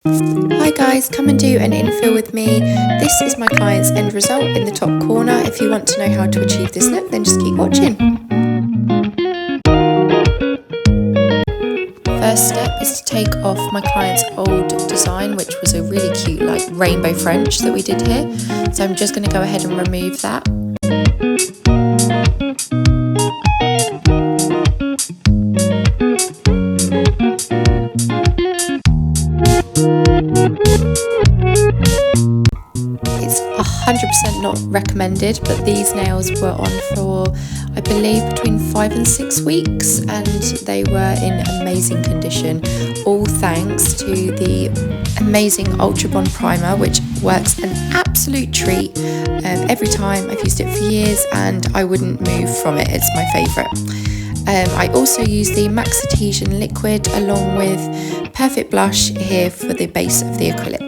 Hi guys, come and do an infill with me. This is my client's end result in the top corner. If you want to know how to achieve this look, then just keep watching. First step is to take off my client's old design, which was a really cute like rainbow French that we did here. So I'm just going to go ahead and remove that. It's 100% not recommended, but these nails were on for, I believe, between 5 and 6 weeks, and they were in amazing condition, all thanks to the amazing Ultra Bond primer, which works an absolute treat. Every time, I've used it for years and I wouldn't move from it. It's my favourite. I also use the Max Adhesion liquid along with Perfect Blush here for the base of the acrylic.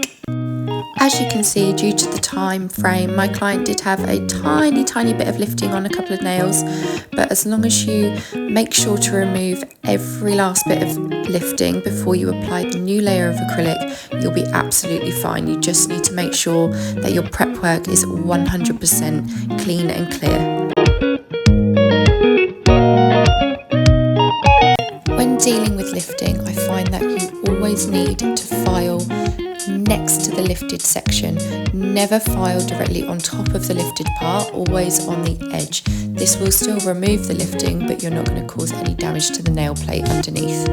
As you can see, due to the time frame, my client did have a tiny bit of lifting on a couple of nails, but as long as you make sure to remove every last bit of lifting before you apply the new layer of acrylic, you'll be absolutely fine. You just need to make sure that your prep work is 100% clean and clear. When dealing with lifting, I find that you always need to file next to the lifted section. Never file directly on top of the lifted part, always on the edge. This will still remove the lifting, but you're not going to cause any damage to the nail plate underneath.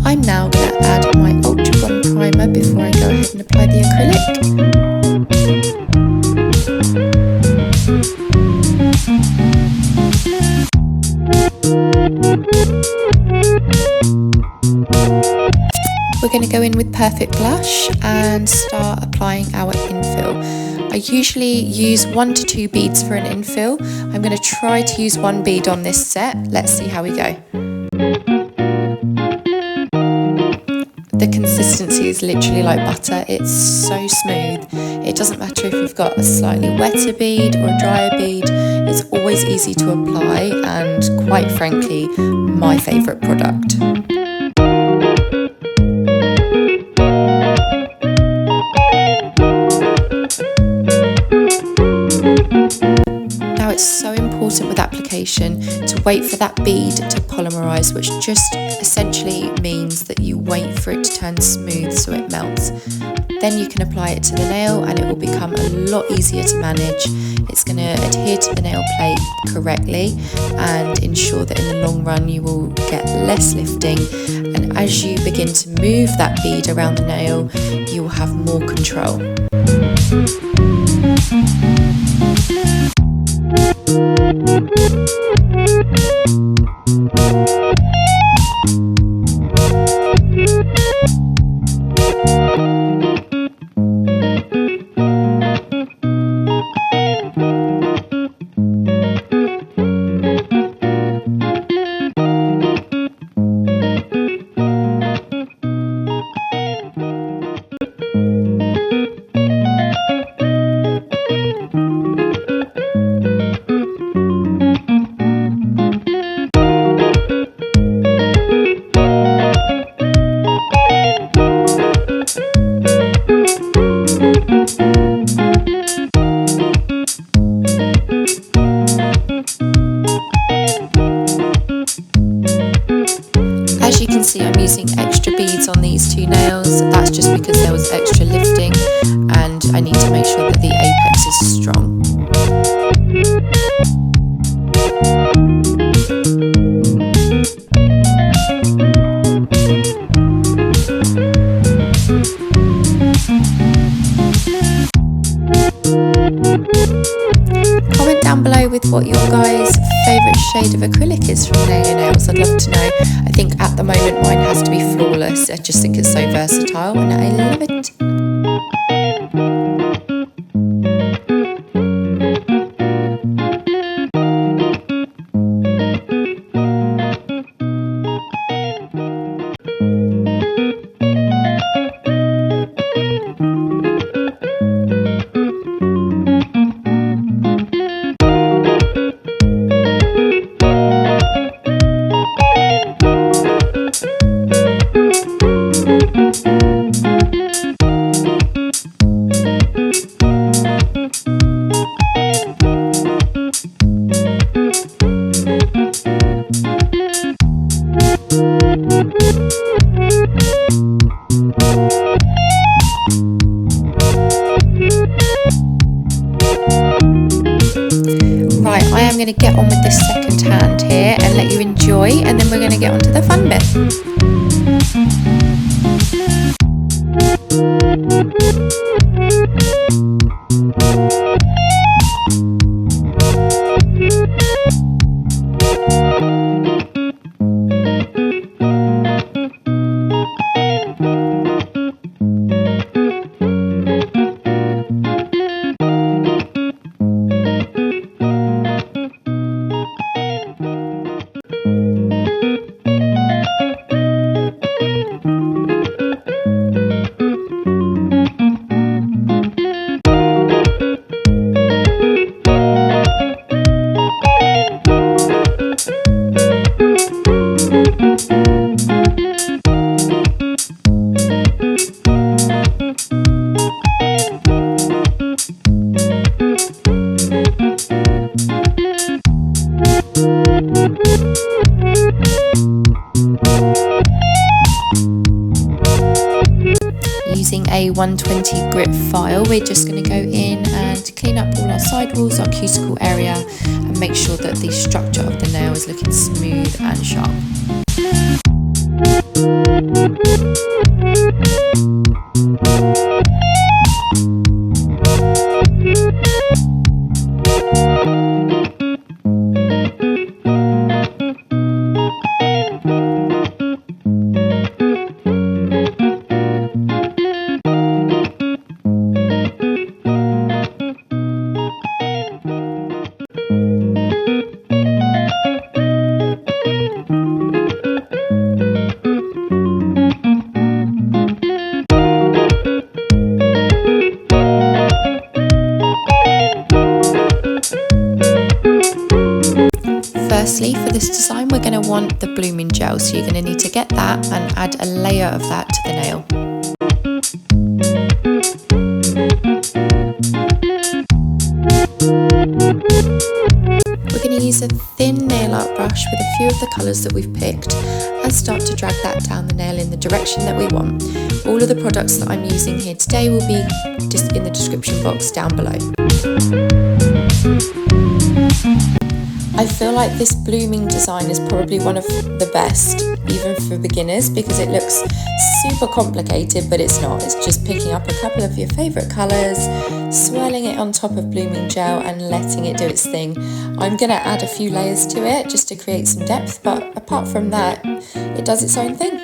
I'm now going to add my Ultra Bond primer before I go ahead and apply the acrylic. We're going to go in with Perfect Blush and start applying our infill. I usually use 1 to 2 beads for an infill. I'm going to try to use 1 bead on this set. Let's see how we go. The consistency is literally like butter. It's so smooth. It doesn't matter if you've got a slightly wetter bead or a drier bead. It's always easy to apply and, quite frankly, my favourite product. Now it's so important with application to wait for that bead to polymerize, which just essentially means that you wait for it to turn smooth so it melts. Then you can apply it to the nail and it will become a lot easier to manage. It's going to adhere to the nail plate correctly and ensure that in the long run you will get less lifting, and as you begin to move that bead around the nail you will have more control. As you can see, I'm using extra beads on these 2 nails. That's just because there was extra lifting and I need to make sure that the apex is strong. Comment down below with what your guys' favourite shade of acrylic is from Nail Nails. I'd love to know. I think at the moment mine has to be Flawless. I just think it's so versatile and I love it. stand here and let you enjoy, and then we're going to get on to the fun bit. Using a 120 grit file, we're just going to go in and clean up all our sidewalls, our cuticle area, and make sure that the structure of the nail is looking smooth and sharp. Firstly, for this design, we're going to want the blooming gel, so you're going to need to get that and add a layer of that to the nail. We're going to use a thin nail art brush with a few of the colours that we've picked and start to drag that down the nail in the direction that we want. All of the products that I'm using here today will be just in the description box down below. I feel like this blooming design is probably one of the best, even for beginners, because it looks super complicated, but it's not. It's just picking up a couple of your favourite colours, swirling it on top of blooming gel and letting it do its thing. I'm going to add a few layers to it just to create some depth, but apart from that, it does its own thing.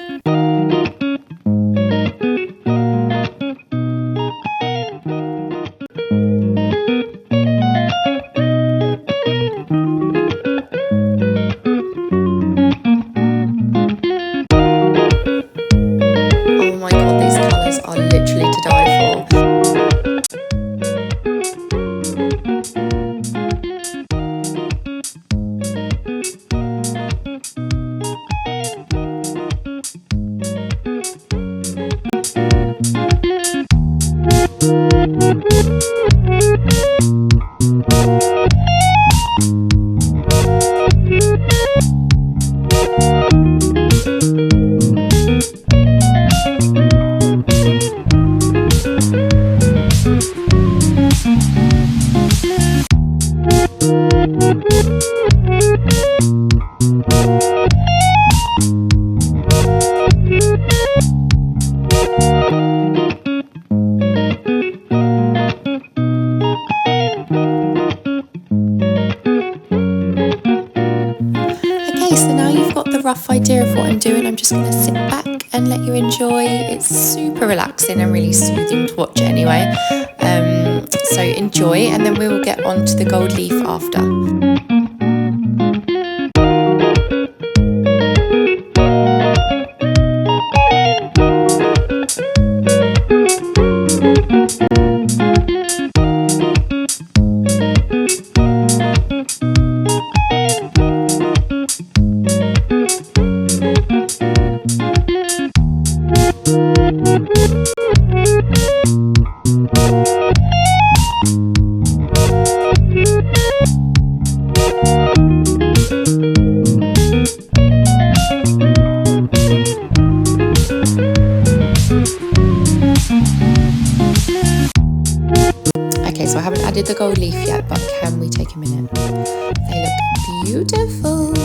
Rough idea of what I'm doing, I'm just going to sit back and let you enjoy. It's super relaxing and really soothing to watch anyway. So enjoy, and then we will get on to the gold leaf after. So I haven't added the gold leaf yet, but can we take a minute? They look beautiful.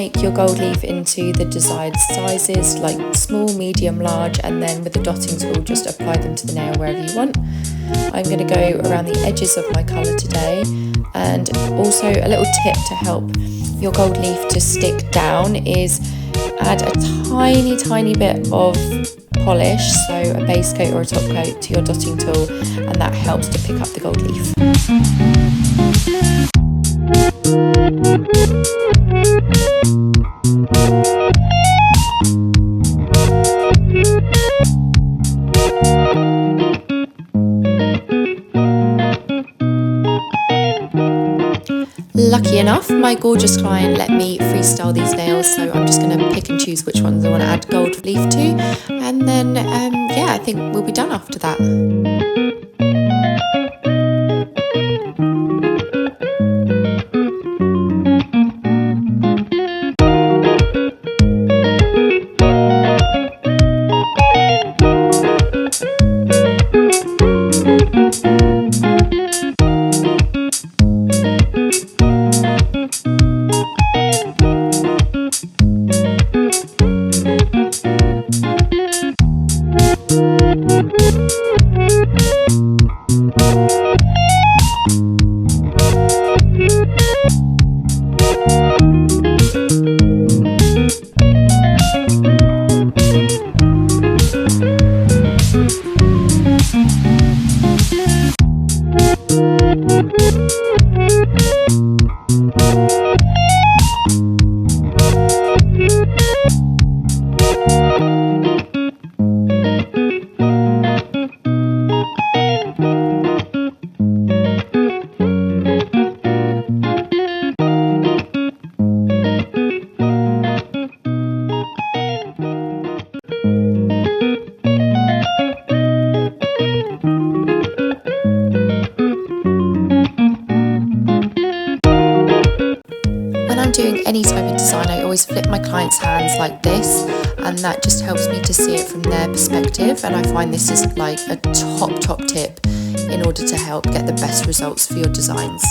make your gold leaf into the desired sizes, like small, medium, large, and then with the dotting tool just apply them to the nail wherever you want. I'm going to go around the edges of my colour today, and also a little tip to help your gold leaf to stick down is add a tiny bit of polish, so a base coat or a top coat, to your dotting tool, and that helps to pick up the gold leaf. Lucky enough, my gorgeous client let me freestyle these nails, so I'm just going to pick and choose which ones I want to add gold leaf to, and then yeah, I think we'll be done after that. Doing any type of design, I always flip my clients' hands like this, and that just helps me to see it from their perspective, and I find this is like a top tip in order to help get the best results for your designs.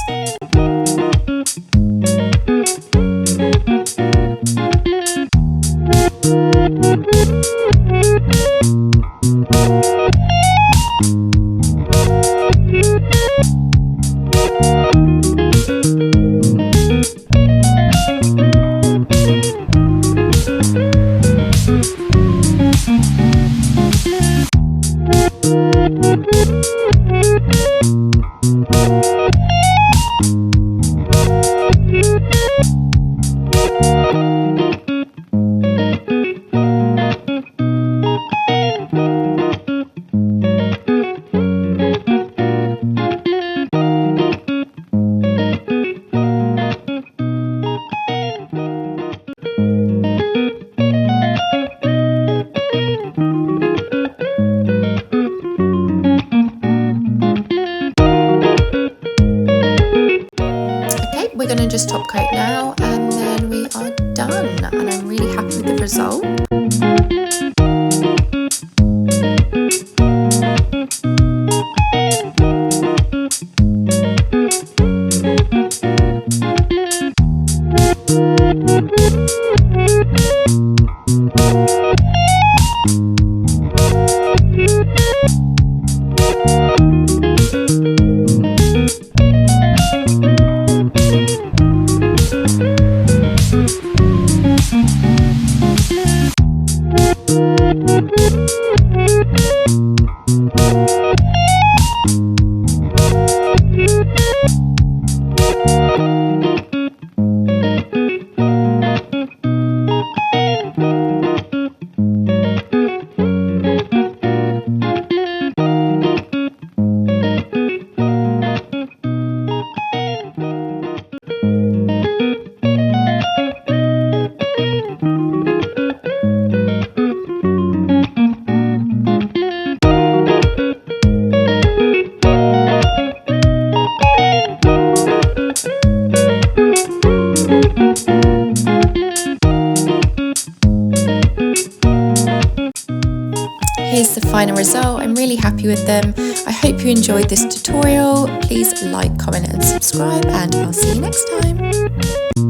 We're going to just top coat now, and then we are done, and I'm really happy with the result. Here's the final result. I'm really happy with them. I hope you enjoyed this tutorial. Please like, comment and subscribe, and I'll see you next time.